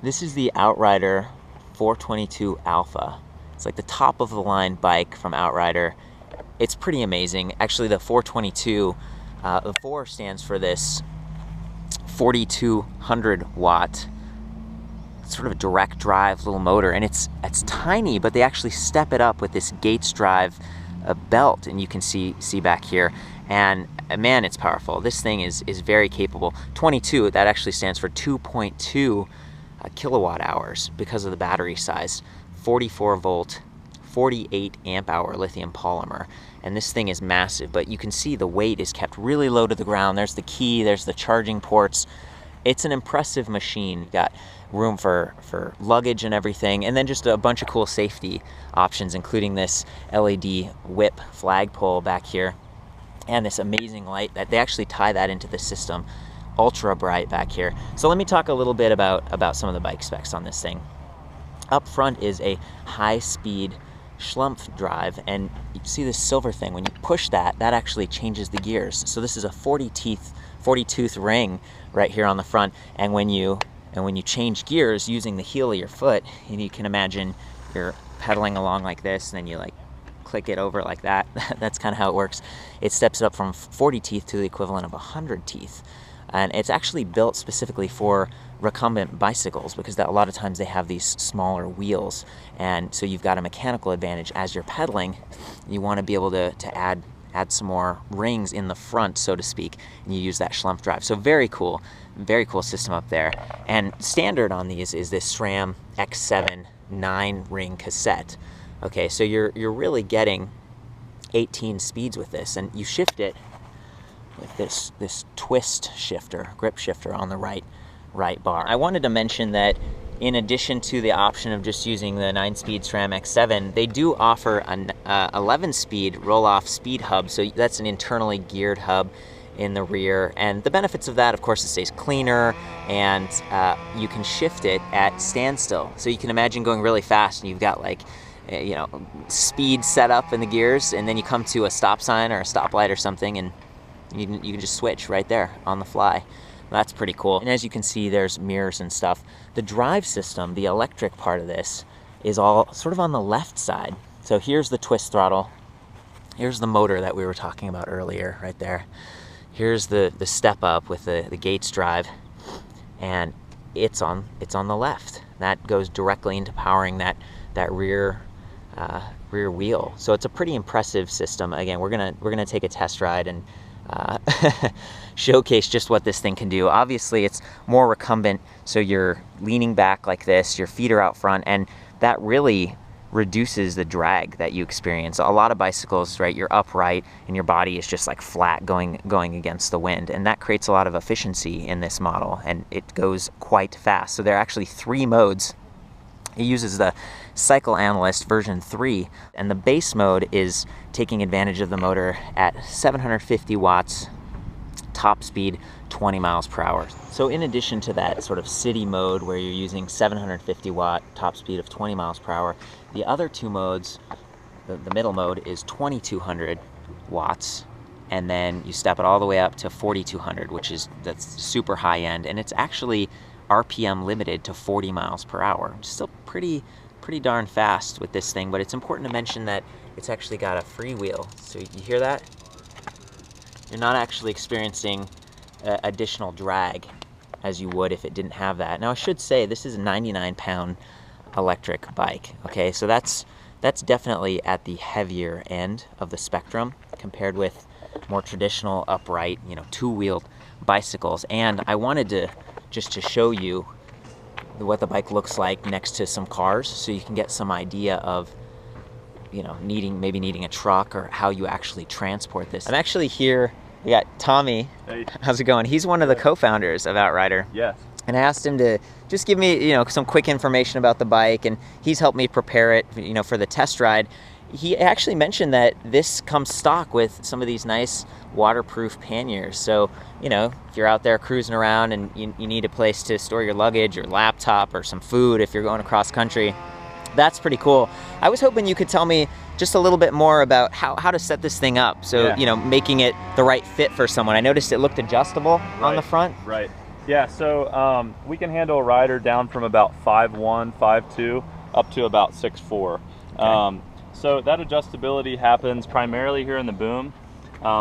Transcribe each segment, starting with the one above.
This is the Outrider 422 Alpha. It's like the top of the line bike from Outrider. It's pretty amazing. Actually, the 422, the 4 stands for this 4,200 watt sort of a direct drive little motor, and it's tiny, but they actually step it up with this Gates drive belt, and you can see back here, and man, it's powerful. This thing is very capable. 22, that actually stands for 2.2 kilowatt hours because of the battery size. 44 volt, 48 amp hour lithium polymer, and this thing is massive, but you can see the weight is kept really low to the ground. There's the key, there's the charging ports. It's an impressive machine. Got room for luggage and everything, and then just a bunch of cool safety options, including this LED whip flagpole back here, and this amazing light that they actually tie that into the system. Ultra bright back here. So let me talk a little bit about some of the bike specs on this thing. Up front is a high-speed schlumpf drive, and you see this silver thing. When you push that actually changes the gears. So this is a 40-tooth ring right here on the front, and when you change gears using the heel of your foot, and you can imagine you're pedaling along like this, and then you like click it over like that. That's kind of how it works. It steps it up from 40 teeth to the equivalent of 100 teeth. And it's actually built specifically for recumbent bicycles, because a lot of times they have these smaller wheels, and so you've got a mechanical advantage as you're pedaling. You want to be able to add some more rings in the front, so to speak, and you use that schlumpf drive. So very cool system up there. And standard on these is this SRAM X7 9-ring cassette. Okay, so you're really getting 18 speeds with this, and you shift it with this twist shifter, grip shifter on the right bar. I wanted to mention that in addition to the option of just using the 9-speed SRAM X7, they do offer an 11-speed roll-off speed hub, so that's an internally geared hub in the rear. And the benefits of that, of course, it stays cleaner, and you can shift it at standstill. So you can imagine going really fast, and you've got like, you know, speed set up in the gears, and then you come to a stop sign or a stoplight or something, and you can just switch right there on the fly. That's pretty cool. And as you can see, there's mirrors and stuff. The drive system, the electric part of this, is all sort of on the left side. So here's the twist throttle. Here's the motor that we were talking about earlier, right there. Here's the step up with the Gates drive, and it's on the left. That goes directly into powering that rear wheel. So it's a pretty impressive system. Again, we're gonna take a test ride and showcase just what this thing can do. Obviously, it's more recumbent, so you're leaning back like this, your feet are out front, and that really reduces the drag that you experience. A lot of bicycles, right, you're upright and your body is just like flat going against the wind, and that creates a lot of efficiency in this model, and it goes quite fast. So there are actually 3 modes. It uses the Cycle Analyst version 3, and the base mode is taking advantage of the motor at 750 watts, top speed 20 miles per hour. So in addition to that sort of city mode where you're using 750 watt, top speed of 20 miles per hour, the other 2 modes, the middle mode is 2200 watts, and then you step it all the way up to 4200, that's super high end, and it's actually RPM limited to 40 miles per hour. Still pretty darn fast with this thing, but it's important to mention that it's actually got a freewheel. So you hear that? You're not actually experiencing additional drag as you would if it didn't have that. Now I should say this is a 99-pound electric bike. Okay, so that's definitely at the heavier end of the spectrum compared with more traditional upright, you know, 2-wheeled bicycles. And I wanted to just to show you what the bike looks like next to some cars, so you can get some idea of, you know, maybe needing a truck or how you actually transport this. I'm actually here. We got Tommy. Hey. How's it going? He's one of the co-founders of Outrider. Yes. And I asked him to just give me, you know, some quick information about the bike, and he's helped me prepare it, you know, for the test ride. He actually mentioned that this comes stock with some of these nice waterproof panniers. So, you know, if you're out there cruising around and you need a place to store your luggage or laptop or some food if you're going across country, that's pretty cool. I was hoping you could tell me just a little bit more about how to set this thing up. So, yeah, you know, making it the right fit for someone. I noticed it looked adjustable on the front. Right. Yeah, so we can handle a rider down from about 5'1", 5'2", up to about 6'4". Okay. So that adjustability happens primarily here in the boom.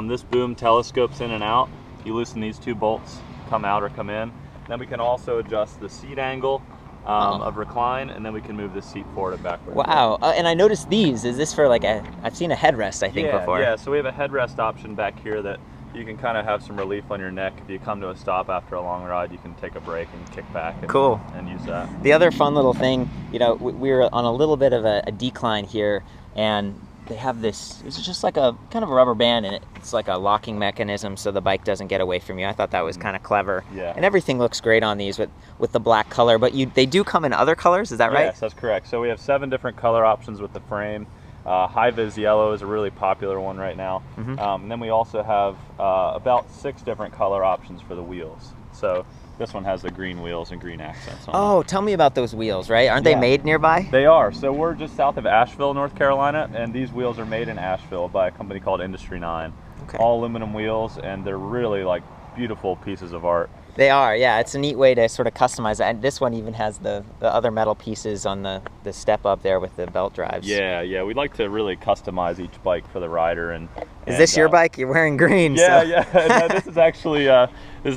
This boom telescopes in and out. You loosen these two bolts, come out or come in. Then we can also adjust the seat angle of recline, and then we can move the seat forward and backward. Wow, and I noticed these. Is this for like I've seen a headrest, I think, before. Yeah, so we have a headrest option back here that you can kind of have some relief on your neck. If you come to a stop after a long ride, you can take a break and kick back and use that. The other fun little thing, you know, we were on a little bit of a decline here, and they have this, it's just like a kind of a rubber band, and it's like a locking mechanism so the bike doesn't get away from you. I thought that was kind of clever. Yeah. And everything looks great on these with the black color, but they do come in other colors, is that right? Yes, that's correct. So we have 7 different color options with the frame. High-vis yellow is a really popular one right now. And then we also have about 6 different color options for the wheels. So this one has the green wheels and green accents on Oh, tell me about those wheels, right? Aren't they made nearby? They are. So we're just south of Asheville, North Carolina, and these wheels are made in Asheville by a company called Industry 9. Okay. All aluminum wheels, and they're really like beautiful pieces of art. They are, yeah. It's a neat way to sort of customize it. And this one even has the other metal pieces on the step up there with the belt drives. Yeah. We'd like to really customize each bike for the rider. Is this your bike? You're wearing green. Yeah, so. yeah. No, this is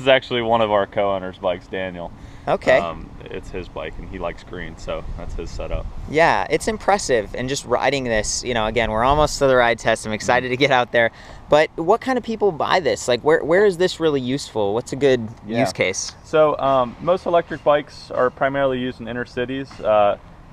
actually one of our co-owners' bikes, Daniel. Okay. It's his bike, and he likes green, so that's his setup. Yeah, it's impressive. And just riding this, you know, again, we're almost to the ride test. I'm excited to get out there. But what kind of people buy this? Like, where is this really useful? What's a good use case? So most electric bikes are primarily used in inner cities.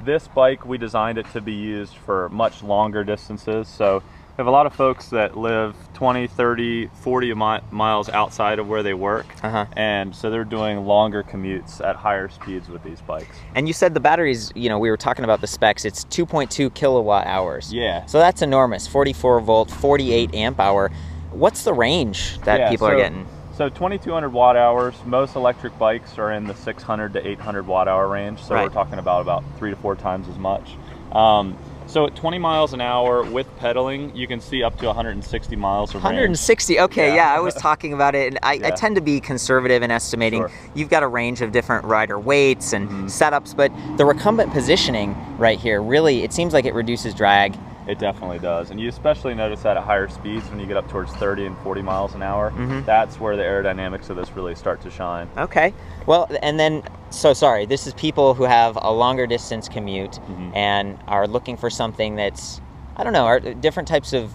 This bike, we designed it to be used for much longer distances. So we have a lot of folks that live 20, 30, 40 miles outside of where they work. And so they're doing longer commutes at higher speeds with these bikes. And you said the batteries, you know, we were talking about the specs, it's 2.2 kilowatt hours. Yeah. So that's enormous, 44 volt, 48 amp hour. What's the range that people are getting? So 2,200 watt hours, most electric bikes are in the 600 to 800 watt hour range. So we're talking about 3 to 4 times as much. So at 20 miles an hour with pedaling, you can see up to 160 miles of range. 160, okay, yeah, I was talking about it, and I tend to be conservative in estimating. Sure. You've got a range of different rider weights and setups, but the recumbent positioning right here, really, it seems like it reduces drag. It definitely does, and you especially notice that at higher speeds when you get up towards 30 and 40 miles an hour. That's where the aerodynamics of this really start to shine. Okay, well, and then, so sorry, this is people who have a longer distance commute and are looking for something that's, I don't know, are different types of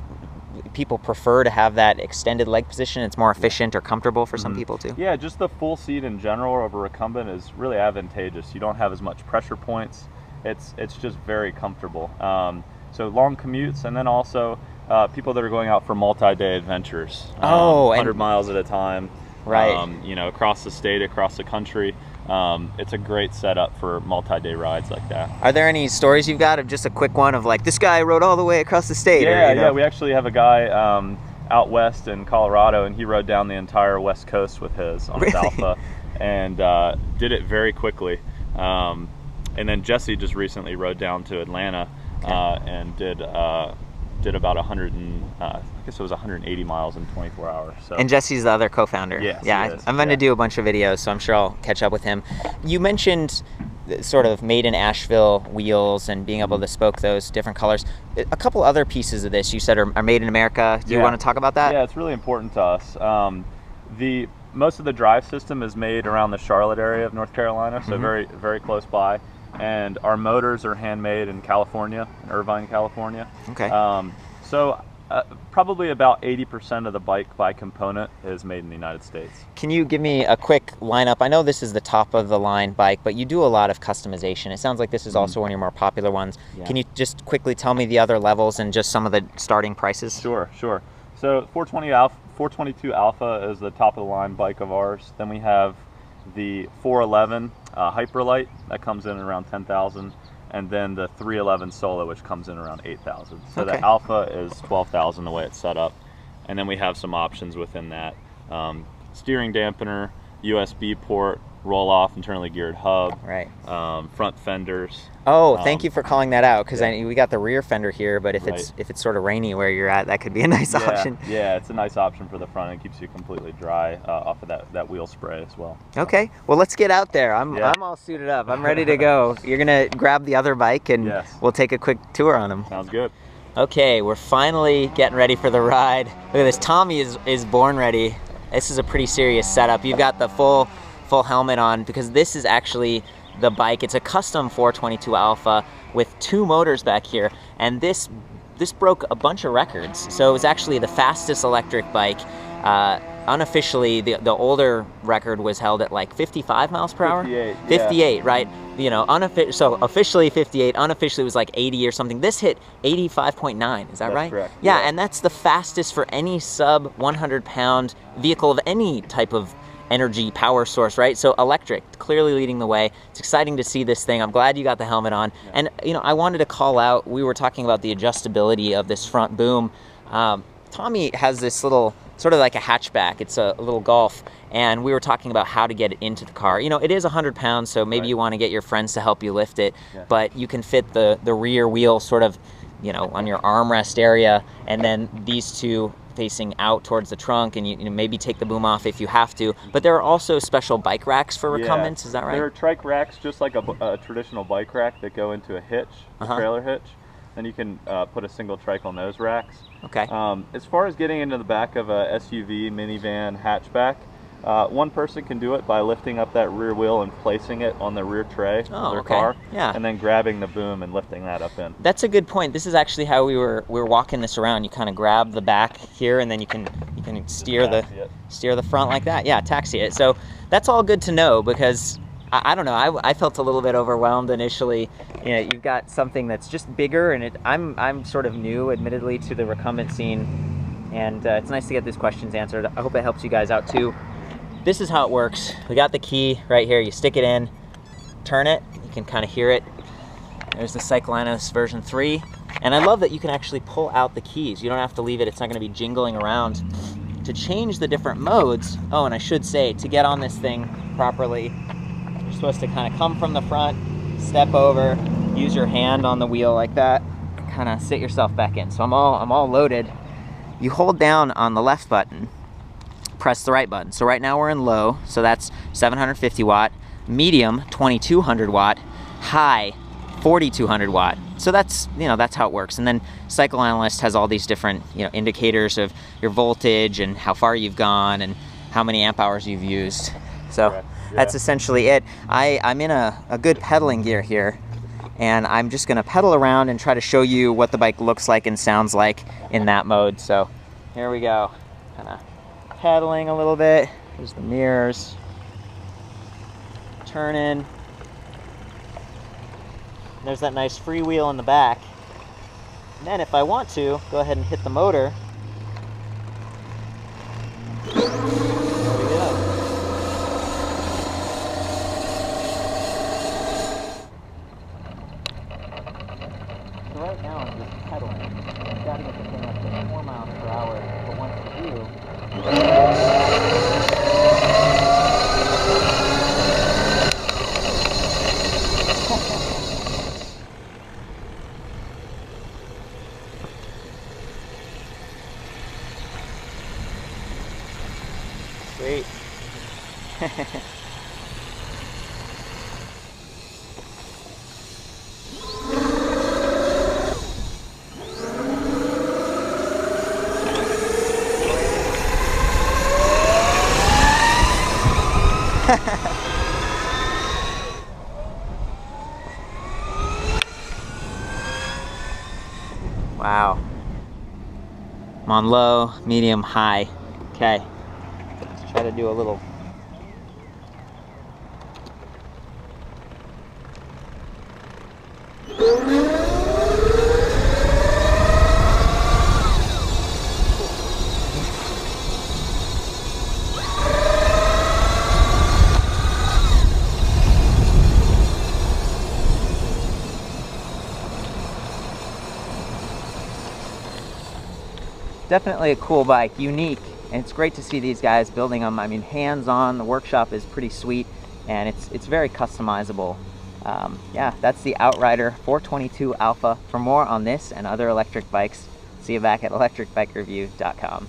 people prefer to have that extended leg position. It's more efficient or comfortable for some people too. Yeah, just the full seat in general of a recumbent is really advantageous. You don't have as much pressure points. It's just very comfortable. So long commutes, and then also people that are going out for multi-day adventures. 100 miles at a time. Right. You know, across the state, across the country. It's a great setup for multi-day rides like that. Are there any stories you've got of just a quick one of like, this guy rode all the way across the state? Yeah, or, yeah. We actually have a guy out west in Colorado, and he rode down the entire west coast with his on his Alpha, and did it very quickly. And then Jesse just recently rode down to Atlanta. And did about 180 miles in 24 hours. So. And Jesse's the other co-founder. Yes, yeah, I'm going to do a bunch of videos, so I'm sure I'll catch up with him. You mentioned sort of made in Asheville wheels and being able to spoke those different colors. A couple other pieces of this you said are made in America. Do you want to talk about that? Yeah, it's really important to us. Most of the drive system is made around the Charlotte area of North Carolina, so very, very close by. And our motors are handmade in California, in Irvine, California. Okay. So probably about 80% of the bike by component is made in the United States. Can you give me a quick lineup? I know this is the top of the line bike, but you do a lot of customization. It sounds like this is also one of your more popular ones. Yeah. Can you just quickly tell me the other levels and just some of the starting prices? Sure. So 422 Alpha is the top of the line bike of ours. Then we have the 411 Hyperlight that comes in around 10,000, and then the 311 Solo, which comes in around 8,000. So the Alpha is 12,000 the way it's set up, and then we have some options within that: steering dampener, USB port, roll-off internally geared hub, Right. Front fenders. Oh, thank you for calling that out, because yeah. we got the rear fender here, but if it's sort of rainy where you're at, that could be a nice option. Yeah, it's a nice option for the front. It keeps you completely dry off of that wheel spray as well. Okay, well, let's get out there. I'm all suited up. I'm ready to go. You're gonna grab the other bike and we'll take a quick tour on them. Sounds good. Okay, we're finally getting ready for the ride. Look at this, Tommy is born ready. This is a pretty serious setup. You've got the full helmet on, because this is actually the bike. It's a custom 422 Alpha with 2 motors back here, and this broke a bunch of records. So it was actually the fastest electric bike. Unofficially, the older record was held at like 55 miles per hour. 58, right? You know, so officially 58, unofficially it was like 80 or something. This hit 85.9, is that right? Correct. Yeah, and that's the fastest for any sub 100-pound vehicle of any type of energy power source, right? So electric, clearly leading the way. It's exciting to see this thing. I'm glad you got the helmet on. Yeah. And you know, I wanted to call out, we were talking about the adjustability of this front boom. Tommy has this little, sort of like a hatchback. It's a little Golf, and we were talking about how to get it into the car. You know, it is 100 pounds, so maybe you want to get your friends to help you lift it, but you can fit the rear wheel sort of, you know, on your armrest area, and then these two facing out towards the trunk, and you know, maybe take the boom off if you have to. But there are also special bike racks for recumbents, is that right? There are trike racks, just like a traditional bike rack, that go into a hitch, a trailer hitch. Then you can put a single trike on those racks. Okay. As far as getting into the back of a SUV, minivan, hatchback, one person can do it by lifting up that rear wheel and placing it on the rear tray of their car, and then grabbing the boom and lifting that up in. That's a good point. This is actually how we were walking this around. You kind of grab the back here, and then you can steer the front like that. Yeah, taxi it. So that's all good to know, because I don't know, I felt a little bit overwhelmed initially. You know, you've got something that's just bigger, and I'm sort of new, admittedly, to the recumbent scene, and it's nice to get these questions answered. I hope it helps you guys out too. This is how it works. We got the key right here. You stick it in, turn it, you can kind of hear it. There's the Cyclinus version 3, and I love that you can actually pull out the keys. You don't have to leave it. It's not going to be jingling around. To change the different modes, oh, and I should say, to get on this thing properly, you're supposed to kind of come from the front, step over, use your hand on the wheel like that, and kind of sit yourself back in. So I'm all loaded. You hold down on the left button, press the right button. So right now we're in low, so that's 750 watt, medium 2200 watt, high 4200 watt. So that's, you know, that's how it works. And then Cycle Analyst has all these different, you know, indicators of your voltage and how far you've gone and how many amp hours you've used. So that's essentially it. I'm in a good pedaling gear here, and I'm just gonna pedal around and try to show you what the bike looks like and sounds like in that mode. So here we go, kind of pedaling a little bit. There's the mirrors, turning. There's that nice freewheel in the back. And then if I want to, go ahead and hit the motor. There we go. So right now I'm just pedaling. I've got to get the thing up to 4 miles per hour, but once I do, sweet. Wow. I'm on low, medium, high. Okay. Let's try to do a little. Definitely a cool bike, unique, and it's great to see these guys building them. I mean, hands-on, the workshop is pretty sweet. and it's very customizable. Yeah, that's the Outrider 422 Alpha. For more on this and other electric bikes, see you back at ElectricBikeReview.com.